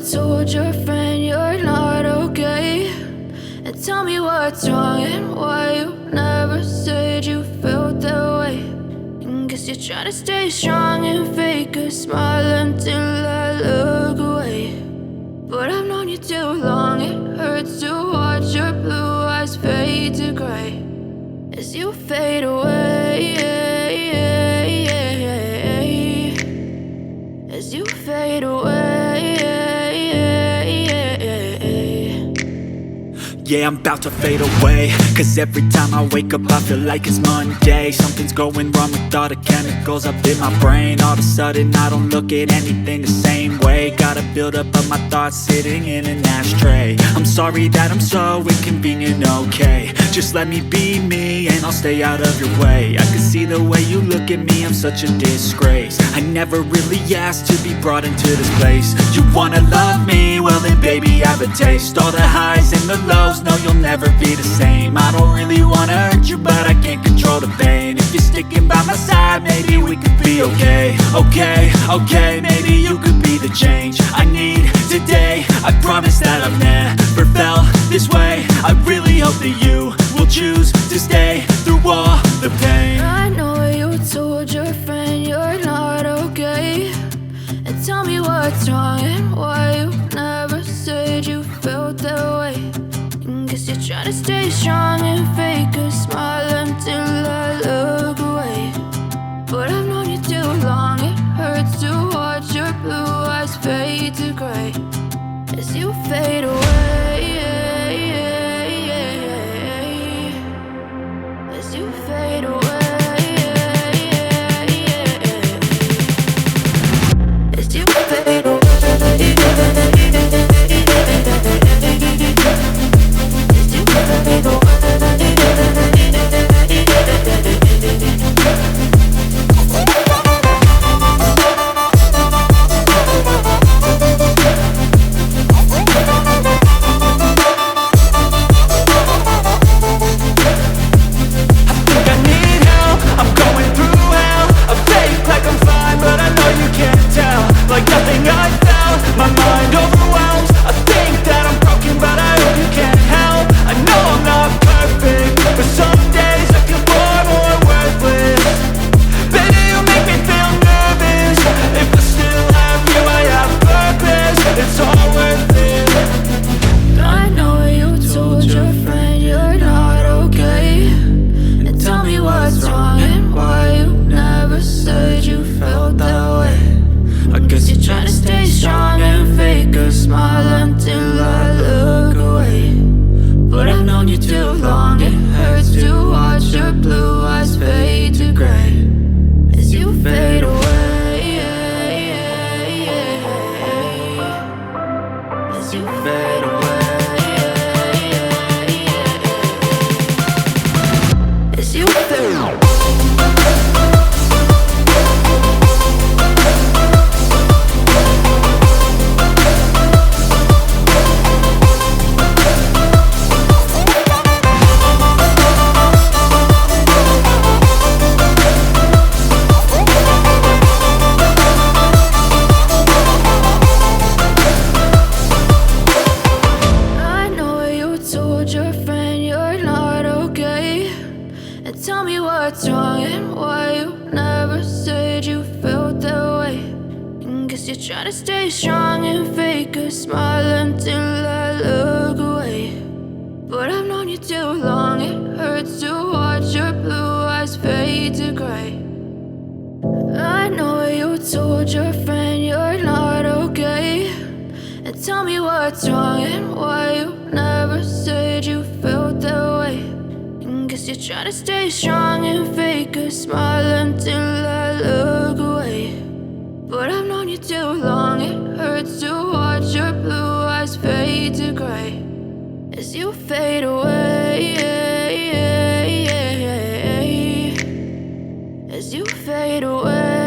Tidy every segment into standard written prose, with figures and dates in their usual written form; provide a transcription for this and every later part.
told your friend you're not okay, and tell me what's wrong and why you never said you felt that way. And guess you're trying to stay strong and fake a smile until I look away. But I've known you too long, it hurts to watch your blue eyes fade to gray as you fade away, as you fade away. Yeah, I'm about to fade away, cause every time I wake up I feel like it's Monday. Something's going wrong with all the chemicals up in my brain. All of a sudden I don't look at anything the same way. Got a build up of my thoughts sitting in an ashtray. I'm sorry that I'm so inconvenient, okay. Just let me be me and I'll stay out of your way. I can see the way you look at me, I'm such a disgrace. I never really asked to be brought into this place. You wanna love me? Well then baby have a taste. All the highs and the lows, no you'll never be the same. I don't really wanna hurt you but I can't control the pain. If you're sticking by my side maybe we could be okay. Okay, maybe you could be the change I need today. I promise that I've never felt this way. I really hope that you will choose to stay through all the pain. I know you told your friend you're not okay, and tell me what's wrong and why you never said you felt that way. And guess you're trying to stay strong and fake a smile until I look away. But I've known you too long, it hurts to watch your blue eyes fade to gray as you fade away, as you fade away. As you fade away. Like nothing I felt, my mind overwhelms. I think that I'm broken but I hope you can't help. I know I'm not perfect, but some days I feel far more worthless. Baby, you make me feel nervous. If I still have you, I have purpose. It's all worth it. I know you told your friend you're not okay, and tell me what's wrong and why you never said you felt that way. I guess you're trying to stay strong and fake a smile until I look away. But I've known you too long, it hurts to watch your blue eyes fade to gray as you fade away, as you fade away, as you fade away. What's wrong and why you never said you felt that way. And guess you're trying to stay strong and fake a smile until I look away. But I've known you too long, it hurts to watch your blue eyes fade to gray. I know you told your friend you're not okay, and tell me what's wrong and why you never said you felt that way. Guess you're trying to stay strong and fake a smile until I look away. But I've known you too long, it hurts to watch your blue eyes fade to gray as you fade away, as you fade away.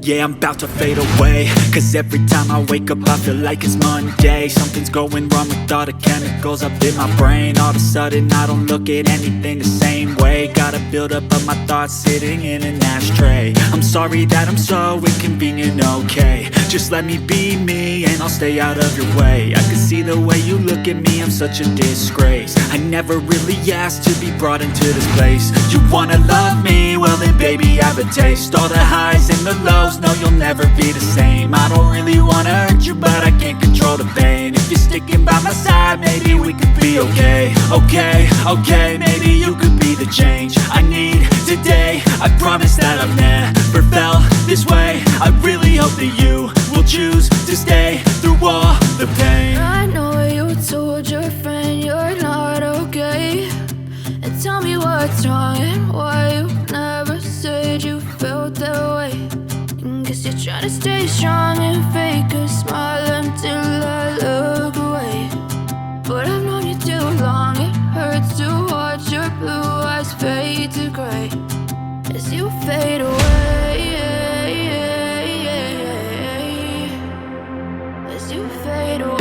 Yeah, I'm about to fade away, cause every time I wake up I feel like it's Monday. Something's Something's going wrong with all the chemicals up in my brain. All of a sudden I don't look at anything the same way. Gotta build up of my thoughts sitting in an ashtray. I'm sorry that I'm so inconvenient, okay. Just let me be me and I'll stay out of your way. I can see the way you look at me, I'm such a disgrace. I never really asked to be brought into this place. You wanna love me? Well then baby have a taste. All the highs and the lows, no you'll never be the same. I don't really wanna hurt you but I can't control the pain. If you're sticking by my side, maybe we could be okay. Okay, maybe you could be the change I need today. I promise that I've never felt this way. I really hope that you will choose to stay through all the pain. I know you told your friend you're not okay, and tell me what's wrong and why you never said you felt that way. And guess you're trying to stay strong and fake a smile until I look away. But I've known you too long, it hurts to watch your blue eyes fade to gray as you fade away. As you fade away.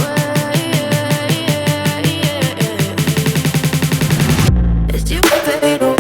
As you fade away. As you fade away.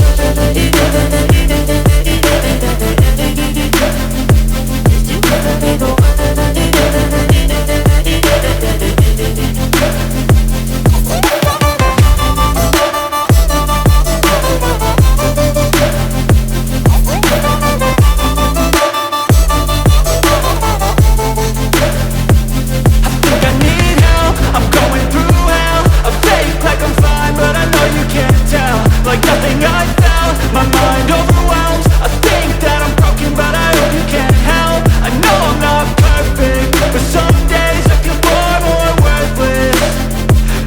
Like nothing I felt, my mind overwhelms. I think that I'm broken, but I hope you can't help. I know I'm not perfect, but some days I feel far more worthless.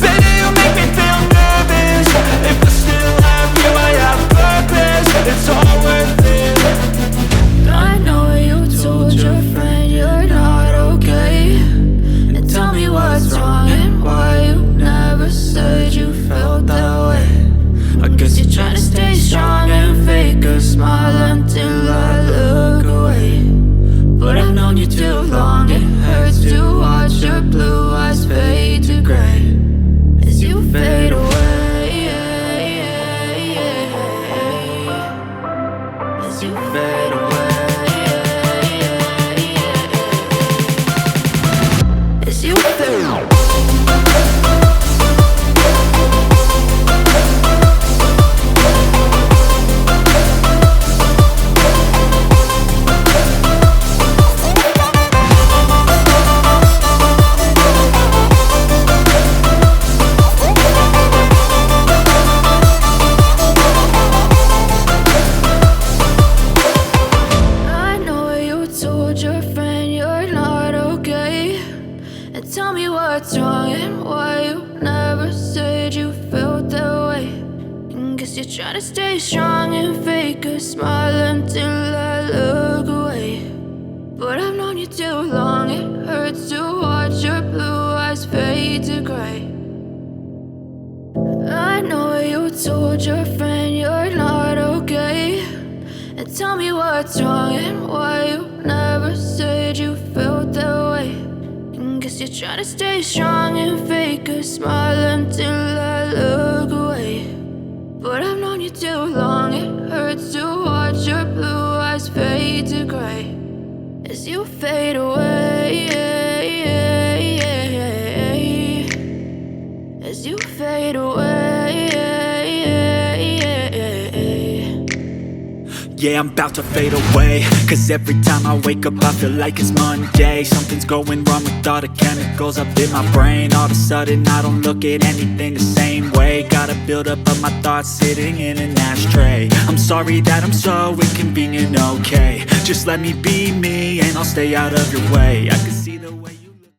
Baby, you make me feel nervous. If I still have you, I have purpose. It's all worth it. I know you told your friend you're not okay, and tell me what's wrong and why you never said you felt that way. I guess you're trying to stay strong and fake a smile until I look away. But I've known you too long, it hurts to watch your blue eyes fade to gray as you fade away. As you fade away. As you fade away. What's wrong and why you never said you felt that way. And guess you're trying to stay strong and fake a smile until I look away. But I've known you too long, it hurts to watch your blue eyes fade to gray. I know you told your friend you're not okay, and tell me what's wrong and why you never said you felt that way. Guess you're trying to stay strong and fake a smile until I look away. But I've known you too long, it hurts to watch your blue eyes fade to gray as you fade away. As you fade away. Yeah, I'm about to fade away, cause every time I wake up I feel like it's Monday. Something's going wrong with all the chemicals up in my brain. All of a sudden I don't look at anything the same way. Gotta build up of my thoughts sitting in an ashtray. I'm sorry that I'm so inconvenient, okay. Just let me be me and I'll stay out of your way. I can